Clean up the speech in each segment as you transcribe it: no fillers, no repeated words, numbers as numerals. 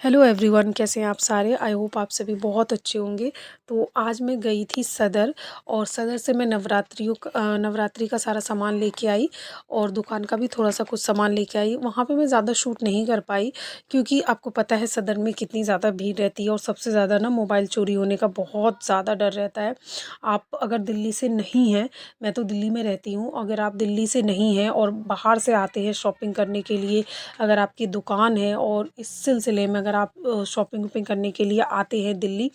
Hello everyone, कैसे हैं आप सारे। आई होप आप सभी बहुत अच्छे होंगे। तो आज मैं गई थी सदर, और सदर से मैं नवरात्रि का सारा सामान लेके आई, और दुकान का भी थोड़ा सा कुछ सामान लेके आई। वहाँ पे मैं ज़्यादा शूट नहीं कर पाई, क्योंकि आपको पता है सदर में कितनी ज़्यादा भीड़ रहती है, और सबसे ज़्यादा ना मोबाइल चोरी होने का बहुत ज़्यादा डर रहता है। आप अगर दिल्ली से नहीं हैं, मैं तो दिल्ली में रहती हूँ, अगर आप दिल्ली से नहीं हैं और बाहर से आते हैं शॉपिंग करने के लिए, अगर आपकी दुकान है और इस सिलसिले में अगर आप शॉपिंग वॉपिंग करने के लिए आते हैं दिल्ली,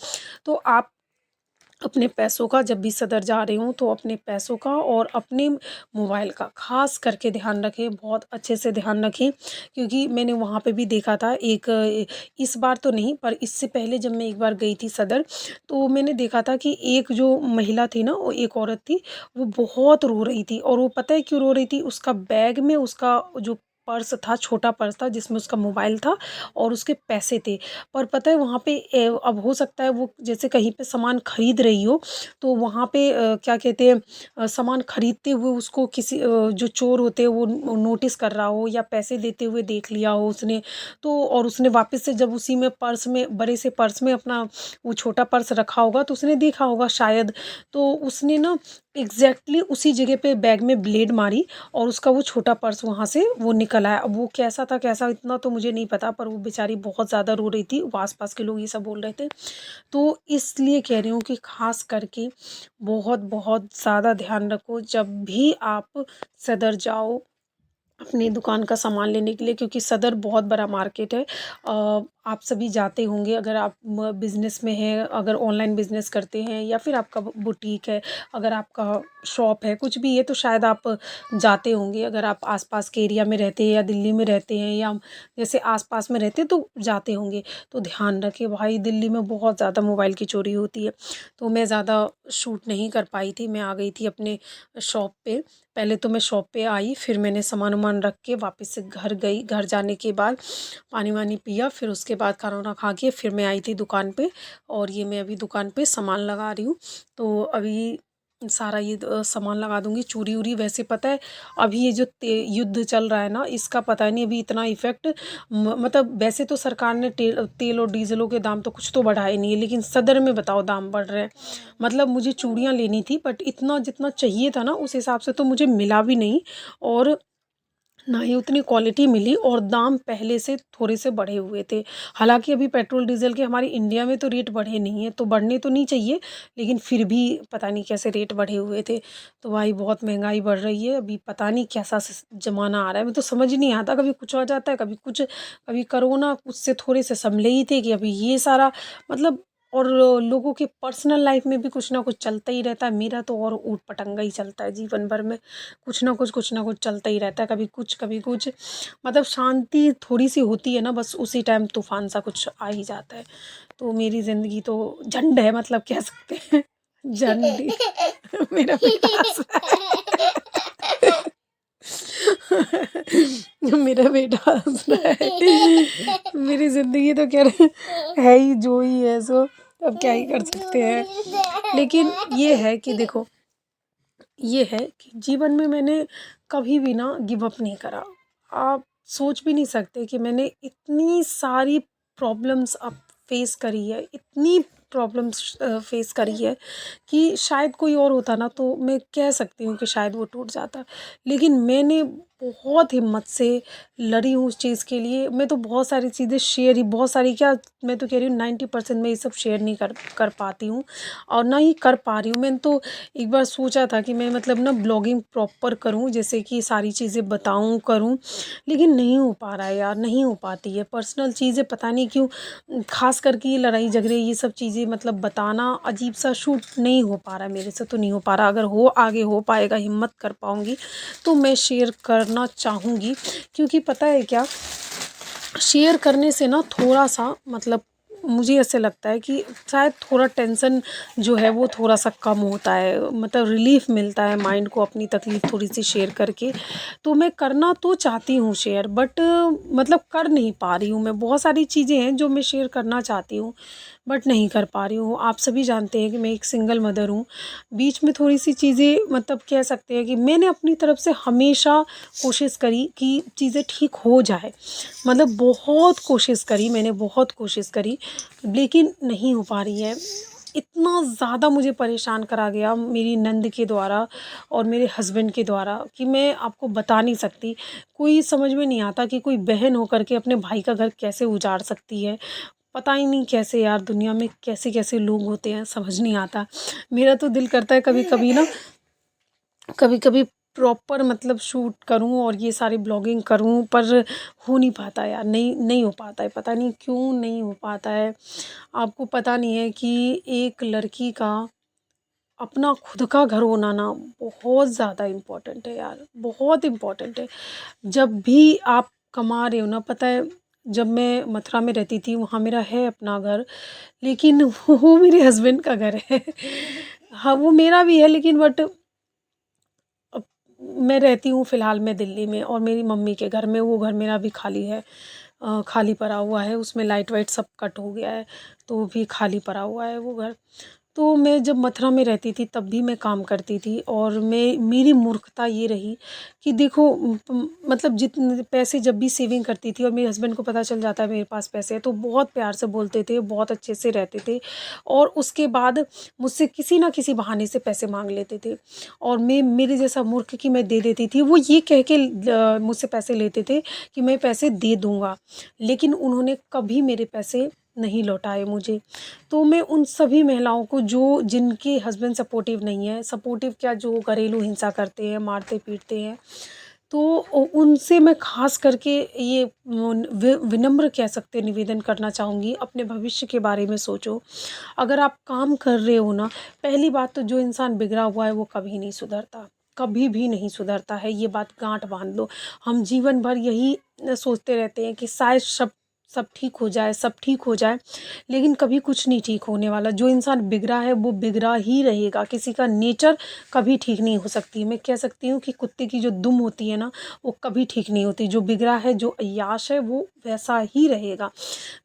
तो आप अपने पैसों का, जब भी सदर जा रहे हों तो अपने पैसों का और अपने मोबाइल का ख़ास करके ध्यान रखें, बहुत अच्छे से ध्यान रखें। क्योंकि मैंने वहाँ पे भी देखा था एक इस बार तो नहीं, पर इससे पहले जब मैं एक बार गई थी सदर, तो मैंने देखा था कि एक जो महिला थी ना, वो एक औरत थी, वो बहुत रो रही थी। और वो पता है क्यों रो रही थी? उसका बैग में उसका जो पर्स था, छोटा पर्स था जिसमें उसका मोबाइल था और उसके पैसे थे। पर पता है वहाँ पे अब हो सकता है वो जैसे कहीं पे सामान खरीद रही हो, तो वहाँ पे क्या कहते हैं, सामान खरीदते हुए उसको किसी जो चोर होते हैं वो नोटिस कर रहा हो, या पैसे देते हुए देख लिया हो उसने, तो और उसने वापस से जब उसी में पर्स में, बड़े से पर्स में अपना वो छोटा पर्स रखा होगा, तो उसने देखा होगा शायद, तो उसने ना एग्जैक्टली उसी जगह पे बैग में ब्लेड मारी, और उसका वो छोटा पर्स वहाँ से वो निकल आया। अब वो कैसा था, कैसा, इतना तो मुझे नहीं पता, पर वो बेचारी बहुत ज़्यादा रो रही थी, वो आस-पास के लोग ये सब बोल रहे थे। तो इसलिए कह रही हूँ कि ख़ास करके बहुत-बहुत ज़्यादा ध्यान रखो जब भी आप सदर जाओ अपनी दुकान का सामान लेने के लिए, क्योंकि सदर बहुत बड़ा मार्केट है। आप सभी जाते होंगे, अगर आप बिज़नेस में हैं, अगर ऑनलाइन बिज़नेस करते हैं, या फिर आपका बुटीक है, अगर आपका शॉप है, कुछ भी है, तो शायद आप जाते होंगे। अगर आप आसपास के एरिया में रहते हैं, या दिल्ली में रहते हैं, या जैसे आसपास में रहते हैं, तो जाते होंगे। तो ध्यान रखें भाई, दिल्ली में बहुत ज़्यादा मोबाइल की चोरी होती है। तो मैं ज़्यादा शूट नहीं कर पाई थी, मैं आ गई थी अपने शॉप पे। पहले तो मैं शॉप पे आई, फिर मैंने सामान वामान रख के वापस से घर गई। घर जाने के बाद पानी वानी पिया, फिर उसके बाद खाना वाना खा के फिर मैं आई थी दुकान पे, और ये मैं अभी दुकान पे सामान लगा रही हूँ। तो अभी सारा ये सामान लगा दूंगी। चूड़ी उड़ी वैसे पता है, अभी ये जो युद्ध चल रहा है ना, इसका पता नहीं अभी इतना इफेक्ट, मतलब वैसे तो सरकार ने तेल और डीजलों के दाम तो कुछ तो बढ़ाए नहीं है, लेकिन सदर में बताओ दाम बढ़ रहे हैं। मतलब मुझे चूड़ियाँ लेनी थी, बट इतना जितना चाहिए था ना उस हिसाब से तो मुझे मिला भी नहीं, और ना ही उतनी क्वालिटी मिली, और दाम पहले से थोड़े से बढ़े हुए थे। हालांकि अभी पेट्रोल डीजल के हमारे इंडिया में तो रेट बढ़े नहीं हैं, तो बढ़ने तो नहीं चाहिए, लेकिन फिर भी पता नहीं कैसे रेट बढ़े हुए थे। तो भाई बहुत महंगाई बढ़ रही है, अभी पता नहीं कैसा ज़माना आ रहा है, मैं तो समझ ही नहीं आता, कभी कुछ हो जाता है, कभी कुछ, कभी कोरोना उससे थोड़े से संभले ही थे, कि अभी ये सारा, मतलब, और लोगों के पर्सनल लाइफ में भी कुछ ना कुछ चलता ही रहता है। मेरा तो और ऊट पटंगा ही चलता है जीवन भर में, कुछ ना कुछ चलता ही रहता है, कभी कुछ, मतलब शांति थोड़ी सी होती है ना, बस उसी टाइम तूफान सा कुछ आ ही जाता है। तो मेरी ज़िंदगी तो झंड है, मतलब कह सकते हैं झंड ही। मेरा बेटा हंस रहा है। मेरा बेटा हंस रहा है। मेरी ज़िंदगी तो कह रहे है ही जो ही है सो, अब क्या ही कर सकते हैं। लेकिन ये है कि देखो, ये है कि जीवन में मैंने कभी भी ना गिव अप नहीं करा। आप सोच भी नहीं सकते कि मैंने इतनी सारी प्रॉब्लम्स अब फेस करी है, इतनी प्रॉब्लम्स फेस करी है, कि शायद कोई और होता ना तो मैं कह सकती हूँ कि शायद वो टूट जाता। लेकिन मैंने बहुत हिम्मत से लड़ी हूँ उस चीज़ के लिए। मैं तो बहुत सारी चीज़ें शेयर ही, बहुत सारी क्या, मैं तो कह रही हूँ 90% मैं ये सब शेयर नहीं कर कर पाती हूँ, और ना ही कर पा रही हूँ। मैंने तो एक बार सोचा था कि मैं, मतलब ना, ब्लॉगिंग प्रॉपर करूँ, जैसे कि सारी चीज़ें बताऊँ, करूँ, लेकिन नहीं हो पा रहा है यार, नहीं हो पाती है। पर्सनल चीज़ें पता नहीं क्यों, ख़ास करके ये लड़ाई झगड़े ये सब चीज़ें, मतलब बताना अजीब सा, शूट नहीं हो पा रहा है मेरे से, तो नहीं हो पा रहा। अगर हो, आगे हो पाएगा, हिम्मत कर पाऊँगी तो मैं शेयर करना चाहूँगी। क्योंकि पता है क्या, शेयर करने से ना थोड़ा सा, मतलब मुझे ऐसे लगता है कि शायद थोड़ा टेंशन जो है वो थोड़ा-सा कम होता है, मतलब रिलीफ़ मिलता है माइंड को अपनी तकलीफ़ थोड़ी-सी शेयर करके। तो मैं करना तो चाहती हूँ शेयर, बट मतलब कर नहीं पा रही हूँ मैं। बहुत सारी चीज़ें हैं जो मैं शेयर करना चाहती हूँ, बट नहीं कर पा रही हूँ। आप सभी जानते हैं कि मैं एक सिंगल मदर हूँ। बीच में थोड़ी-सी चीज़ें, मतलब कह सकते हैं कि मैंने अपनी तरफ से हमेशा कोशिश करी कि चीज़ें ठीक हो जाए। मतलब बहुत कोशिश करी मैंने, बहुत कोशिश करी, लेकिन नहीं हो पा रही है। इतना ज़्यादा मुझे परेशान करा गया मेरी नंद के द्वारा और मेरे हस्बैंड के द्वारा कि मैं आपको बता नहीं सकती। कोई समझ में नहीं आता कि कोई बहन होकर के अपने भाई का घर कैसे उजाड़ सकती है। पता ही नहीं कैसे यार, दुनिया में कैसे-कैसे लोग होते हैं, समझ नहीं आता। मेरा तो दिल करता है कभी-कभी ना, कभी-कभी प्रॉपर मतलब शूट करूँ और ये सारी ब्लॉगिंग करूँ, पर हो नहीं पाता यार, नहीं नहीं हो पाता है, पता नहीं क्यों नहीं हो पाता है। आपको पता नहीं है कि एक लड़की का अपना खुद का घर होना ना बहुत ज़्यादा इम्पोर्टेंट है यार, बहुत इम्पोर्टेंट है। जब भी आप कमा रहे हो ना, पता है, जब मैं मथुरा में रहती थी वहाँ मेरा है अपना घर, लेकिन वो मेरे हस्बैंड का घर है। हाँ, वो मेरा भी है, लेकिन बट अब मैं रहती हूँ फ़िलहाल मैं दिल्ली में, और मेरी मम्मी के घर में वो घर मेरा भी खाली है। खाली पड़ा हुआ है, उसमें लाइट वाइट सब कट हो गया है, तो वो भी खाली पड़ा हुआ है वो घर। तो मैं जब मथुरा में रहती थी तब भी मैं काम करती थी, और मैं मेरी मूर्खता ये रही कि देखो मतलब जितने पैसे जब भी सेविंग करती थी और मेरे हस्बैंड को पता चल जाता है मेरे पास पैसे हैं, तो बहुत प्यार से बोलते थे, बहुत अच्छे से रहते थे, और उसके बाद मुझसे किसी ना किसी बहाने से पैसे मांग लेते थे, और मैं मेरे जैसा मूर्ख कि मैं दे देती थी, वो ये कह के मुझसे पैसे लेते थे कि मैं पैसे दे दूँगा, लेकिन उन्होंने कभी मेरे पैसे नहीं लौटाए मुझे। तो मैं उन सभी महिलाओं को जो जिनके हस्बैंड सपोर्टिव नहीं है, सपोर्टिव क्या, जो घरेलू हिंसा करते हैं, मारते-पीटते हैं, तो उनसे मैं ख़ास करके ये विनम्र कह सकते हैं, निवेदन करना चाहूँगी, अपने भविष्य के बारे में सोचो। अगर आप काम कर रहे हो ना, पहली बात तो जो इंसान बिगड़ा हुआ है वो कभी नहीं सुधरता, कभी भी नहीं सुधरता है, ये बात गाँठ बाँध लो। हम जीवन भर यही सोचते रहते हैं कि शायद सब ठीक हो जाए, सब ठीक हो जाए, लेकिन कभी कुछ नहीं ठीक होने वाला। जो इंसान बिगड़ा है वो बिगड़ा ही रहेगा, किसी का नेचर कभी ठीक नहीं हो सकती। मैं कह सकती हूँ कि कुत्ते की जो दुम होती है ना, वो कभी ठीक नहीं होती। जो बिगड़ा है, जो अय्याश है, वो वैसा ही रहेगा।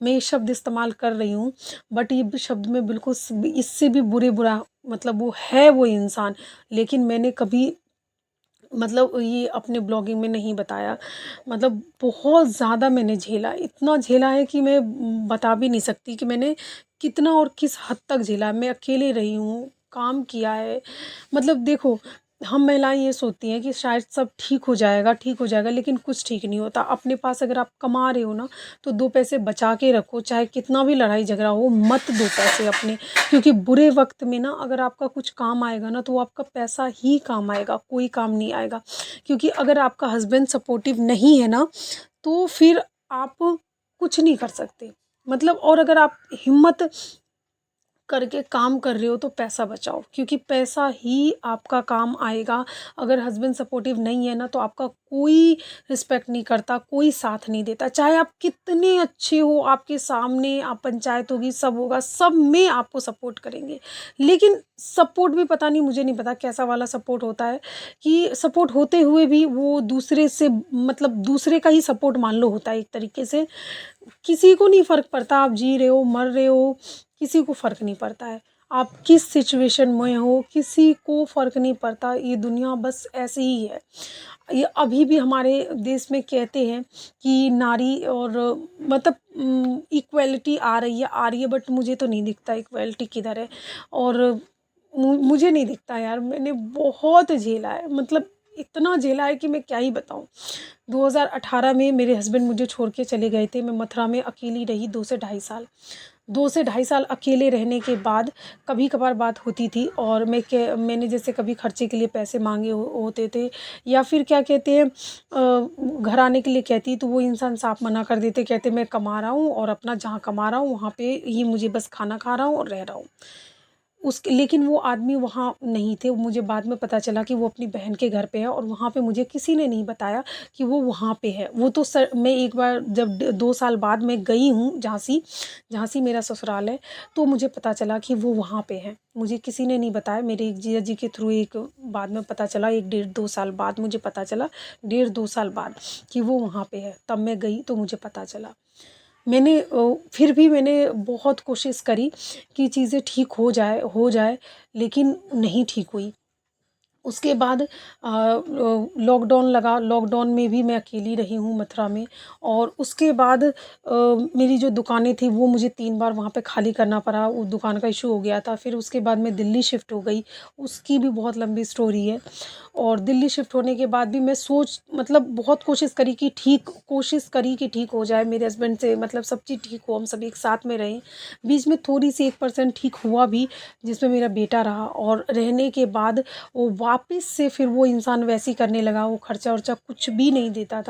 मैं ये शब्द इस्तेमाल कर रही हूँ, बट ये शब्द में बिल्कुल इससे भी बुरा मतलब वो है वो इंसान, लेकिन मैंने कभी मतलब ये अपने ब्लॉगिंग में नहीं बताया। मतलब बहुत ज़्यादा मैंने झेला, इतना झेला है कि मैं बता भी नहीं सकती कि मैंने कितना और किस हद तक झेला। मैं अकेले रही हूँ, काम किया है। मतलब देखो, हम महिलाएँ ये सोचती हैं कि शायद सब ठीक हो जाएगा, लेकिन कुछ ठीक नहीं होता। अपने पास अगर आप कमा रहे हो ना, तो 2 पैसे बचा के रखो, चाहे कितना भी लड़ाई झगड़ा हो, मत दो पैसे अपने, क्योंकि बुरे वक़्त में ना अगर आपका कुछ काम आएगा ना, तो वो आपका पैसा ही काम आएगा, कोई काम नहीं आएगा। क्योंकि अगर आपका हस्बैंड सपोर्टिव नहीं है ना, तो फिर आप कुछ नहीं कर सकते। मतलब, और अगर आप हिम्मत करके काम कर रहे हो तो पैसा बचाओ, क्योंकि पैसा ही आपका काम आएगा। अगर हस्बैंड सपोर्टिव नहीं है ना, तो आपका कोई रिस्पेक्ट नहीं करता, कोई साथ नहीं देता। चाहे आप कितने अच्छे हो, आपके सामने आप पंचायत होगी, सब होगा, सब में आपको सपोर्ट करेंगे। लेकिन सपोर्ट भी पता नहीं, मुझे नहीं पता कैसा वाला सपोर्ट होता है, कि सपोर्ट होते हुए भी वो दूसरे से, मतलब दूसरे का ही सपोर्ट मान लो होता है एक तरीके से। किसी को नहीं फ़र्क पड़ता आप जी रहे हो, मर रहे हो, किसी को फ़र्क नहीं पड़ता है। आप किस सिचुएशन में हो, किसी को फ़र्क नहीं पड़ता। ये दुनिया बस ऐसे ही है। ये अभी भी हमारे देश में कहते हैं कि नारी और मतलब इक्वालिटी आ रही है, बट मुझे तो नहीं दिखता इक्वालिटी किधर है। और मुझे नहीं दिखता यार, मैंने बहुत झेला है, मतलब इतना झेला है कि मैं क्या ही बताऊँ। 2018 में मेरे हस्बैंड मुझे छोड़ के चले गए थे। मैं मथुरा में अकेली रही 2 से ढाई साल। 2 से ढाई साल अकेले रहने के बाद कभी-कभार बात होती थी, और मैंने जैसे कभी खर्चे के लिए पैसे माँगे होते थे, या फिर क्या कहते हैं घर आने के लिए कहती, तो वो इंसान साफ मना कर देते, कहते मैं कमा रहा हूँ और अपना जहाँ कमा रहा हूँ वहाँ पे ही मुझे बस खाना खा रहा हूँ और रह रहा हूँ। लेकिन वो आदमी वहाँ नहीं थे। मुझे बाद में पता चला कि वो अपनी बहन के घर पे है, और वहाँ पे मुझे किसी ने नहीं बताया कि वो वहाँ पे है। वो तो मैं एक बार जब 2 साल बाद मैं गई हूँ झांसी, झांसी मेरा ससुराल है, तो मुझे पता चला कि वो वहाँ पे है। मुझे किसी ने नहीं बताया, मेरे एक जीजा जी के थ्रू एक बाद में पता चला, 1 डेढ़ 2 साल बाद मुझे पता चला, डेढ़ 2 साल बाद, कि वो वहाँ पे है। तब मैं गई तो मुझे पता चला। मैंने फिर भी मैंने बहुत कोशिश करी कि चीज़ें ठीक हो जाए, लेकिन नहीं ठीक हुई। उसके बाद लॉकडाउन लगा, लॉकडाउन में भी मैं अकेली रही हूँ मथुरा में। और उसके बाद मेरी जो दुकानें थी वो मुझे 3 बार वहाँ पे खाली करना पड़ा, वो दुकान का इशू हो गया था। फिर उसके बाद मैं दिल्ली शिफ्ट हो गई, उसकी भी बहुत लंबी स्टोरी है। और दिल्ली शिफ्ट होने के बाद भी मैं मतलब बहुत कोशिश करी कि ठीक हो जाए, मेरे हस्बैंड से मतलब सब चीज़ ठीक हो, हम सब एक साथ में रहें। बीच में थोड़ी सी 1% ठीक हुआ भी, जिसमें मेरा बेटा रहा, और रहने के बाद वो वापस से फिर वो इंसान वैसे ही करने लगा, वो खर्चा वर्चा कुछ भी नहीं देता था।